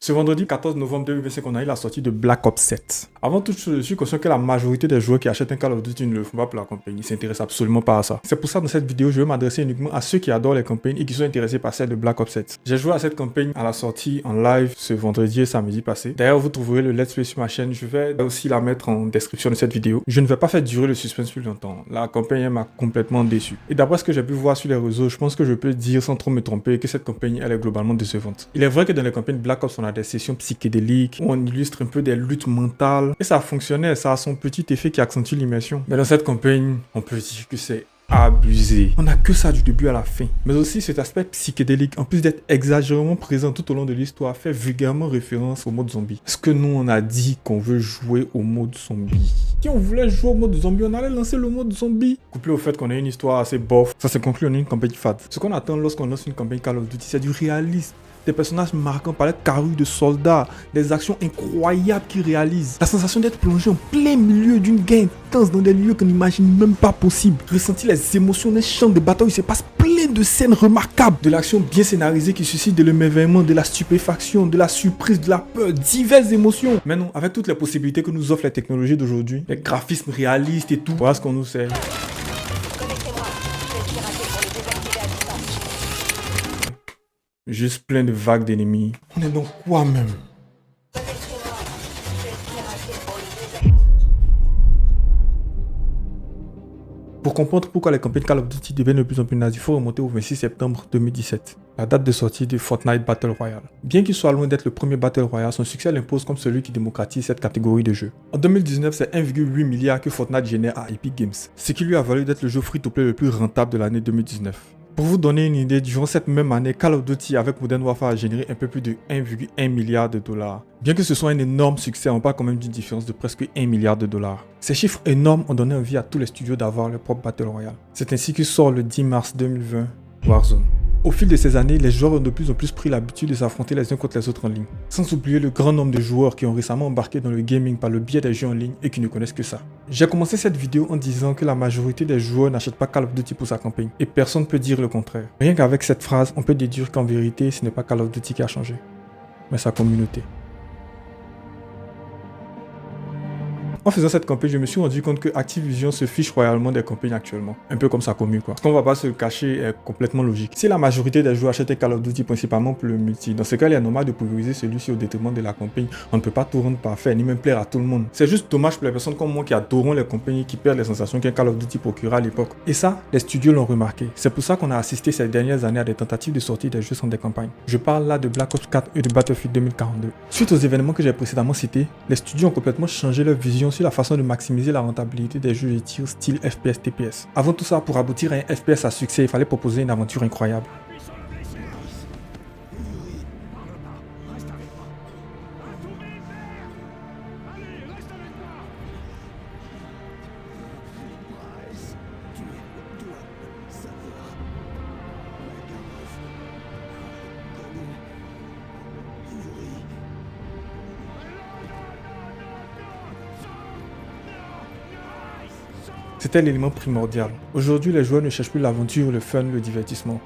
Ce vendredi 14 novembre 2025, on a eu la sortie de Black Ops 7. Avant toute chose, je suis conscient que la majorité des joueurs qui achètent un Call of Duty ne le font pas pour la campagne, ils ne s'intéressent absolument pas à ça. C'est pour ça que dans cette vidéo, je vais m'adresser uniquement à ceux qui adorent les campagnes et qui sont intéressés par celle de Black Ops 7. J'ai joué à cette campagne à la sortie en live ce vendredi et samedi passé. D'ailleurs, vous trouverez le let's play sur ma chaîne, je vais aussi la mettre en description de cette vidéo. Je ne vais pas faire durer le suspense plus longtemps, la campagne m'a complètement déçu. Et d'après ce que j'ai pu voir sur les réseaux, je pense que je peux dire sans trop me tromper que cette campagne elle est globalement décevante. Il est vrai que dans les campagnes Black Ops, on a des sessions psychédéliques où on illustre un peu des luttes mentales. Et ça fonctionnait, ça a son petit effet qui accentue l'immersion. Mais dans cette campagne, on peut dire que c'est abusé. On n'a que ça du début à la fin. Mais aussi cet aspect psychédélique, en plus d'être exagérément présent tout au long de l'histoire, fait vulgairement référence au mode zombie. Est-ce que nous, on a dit qu'on veut jouer au mode zombie? Si on voulait jouer au mode zombie, on allait lancer le mode zombie. Couplé au fait qu'on a une histoire assez bof, ça se conclut en une campagne fade. Ce qu'on attend lorsqu'on lance une campagne Call of Duty, c'est du réalisme. Des personnages marquants par les carrures de soldats, des actions incroyables qu'ils réalisent. La sensation d'être plongé en plein milieu d'une guerre intense dans des lieux qu'on n'imagine même pas possible. Ressentir les émotions d'un champ de bataille où il se passe plein de scènes remarquables. De l'action bien scénarisée qui suscite de l'émerveillement, de la stupéfaction, de la surprise, de la peur, diverses émotions. Mais non, avec toutes les possibilités que nous offrent les technologies d'aujourd'hui, les graphismes réalistes et tout, voilà ce qu'on nous sert. Juste plein de vagues d'ennemis. On est donc quoi même? Pour comprendre pourquoi les campagnes Call of Duty deviennent de plus en plus nazes, il faut remonter au 26 septembre 2017, la date de sortie de Fortnite Battle Royale. Bien qu'il soit loin d'être le premier Battle Royale, son succès l'impose comme celui qui démocratise cette catégorie de jeux. En 2019, c'est 1,8 milliard que Fortnite génère à Epic Games, ce qui lui a valu d'être le jeu free-to-play le plus rentable de l'année 2019. Pour vous donner une idée, durant cette même année, Call of Duty avec Modern Warfare a généré un peu plus de 1,1 milliard de dollars. Bien que ce soit un énorme succès, on parle quand même d'une différence de presque 1 milliard de dollars. Ces chiffres énormes ont donné envie à tous les studios d'avoir leur propre Battle Royale. C'est ainsi que sort le 10 mars 2020 Warzone. Au fil de ces années, les joueurs ont de plus en plus pris l'habitude de s'affronter les uns contre les autres en ligne. Sans oublier le grand nombre de joueurs qui ont récemment embarqué dans le gaming par le biais des jeux en ligne et qui ne connaissent que ça. J'ai commencé cette vidéo en disant que la majorité des joueurs n'achètent pas Call of Duty pour sa campagne. Et personne ne peut dire le contraire. Rien qu'avec cette phrase, on peut déduire qu'en vérité, ce n'est pas Call of Duty qui a changé, mais sa communauté. En faisant cette campagne, je me suis rendu compte que Activision se fiche royalement des campagnes actuellement. Un peu comme sa commu quoi. Ce qu'on va pas se cacher est complètement logique. Si la majorité des joueurs achètent Call of Duty principalement pour le multi, dans ce cas il est normal de prioriser celui-ci au détriment de la campagne. On ne peut pas tout rendre parfait, ni même plaire à tout le monde. C'est juste dommage pour les personnes comme moi qui adorons les campagnes et qui perdent les sensations qu'un Call of Duty procura à l'époque. Et ça, les studios l'ont remarqué. C'est pour ça qu'on a assisté ces dernières années à des tentatives de sortie des jeux sans des campagnes. Je parle là de Black Ops 4 et de Battlefield 2042. Suite aux événements que j'ai précédemment cités, les studios ont complètement changé leur vision sur la façon de maximiser la rentabilité des jeux de tir style FPS TPS. Avant tout ça, pour aboutir à un FPS à succès, il fallait proposer une aventure incroyable. C'était l'élément primordial. Aujourd'hui, les joueurs ne cherchent plus l'aventure, le fun, le divertissement.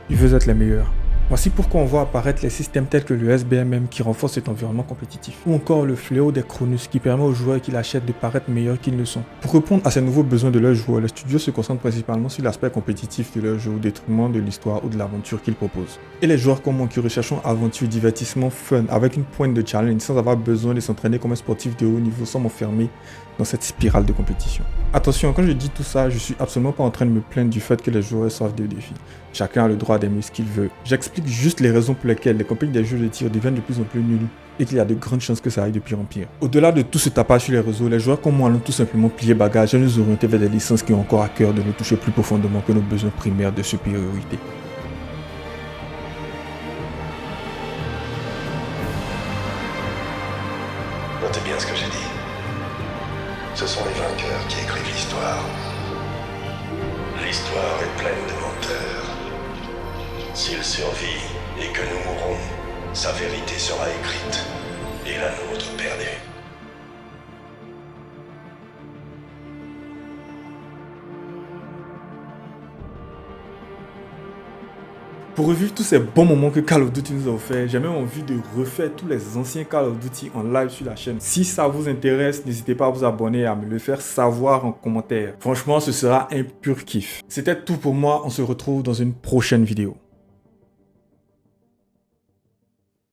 Ils veulent être les meilleurs. Voici pourquoi on voit apparaître les systèmes tels que le SBMM qui renforce cet environnement compétitif, ou encore le fléau des Cronus qui permet aux joueurs qui l'achètent de paraître meilleurs qu'ils ne sont. Pour répondre à ces nouveaux besoins de leurs joueurs, les studios se concentrent principalement sur l'aspect compétitif de leur jeu au détriment de l'histoire ou de l'aventure qu'ils proposent. Et les joueurs comme moi qui recherchons aventure, divertissement, fun, avec une pointe de challenge sans avoir besoin de s'entraîner comme un sportif de haut niveau sans m'enfermer dans cette spirale de compétition. Attention, quand je dis tout ça, je suis absolument pas en train de me plaindre du fait que les joueurs sortent des défis. Chacun a le droit d'aimer ce qu'il veut. J'explique juste les raisons pour lesquelles les campagnes des jeux de tir deviennent de plus en plus nulles et qu'il y a de grandes chances que ça aille de pire en pire. Au-delà de tout ce tapage sur les réseaux, les joueurs comme moi allons tout simplement plier bagages et nous orienter vers des licences qui ont encore à cœur de nous toucher plus profondément que nos besoins primaires de supériorité. Notez bien ce que j'ai dit. Ce sont les vainqueurs qui écrivent l'histoire. L'histoire est pleine de menteurs. S'il survit et que nous mourrons, sa vérité sera écrite et la nôtre perdue. Pour revivre tous ces bons moments que Call of Duty nous a offert, j'ai même envie de refaire tous les anciens Call of Duty en live sur la chaîne. Si ça vous intéresse, n'hésitez pas à vous abonner et à me le faire savoir en commentaire. Franchement, ce sera un pur kiff. C'était tout pour moi, on se retrouve dans une prochaine vidéo.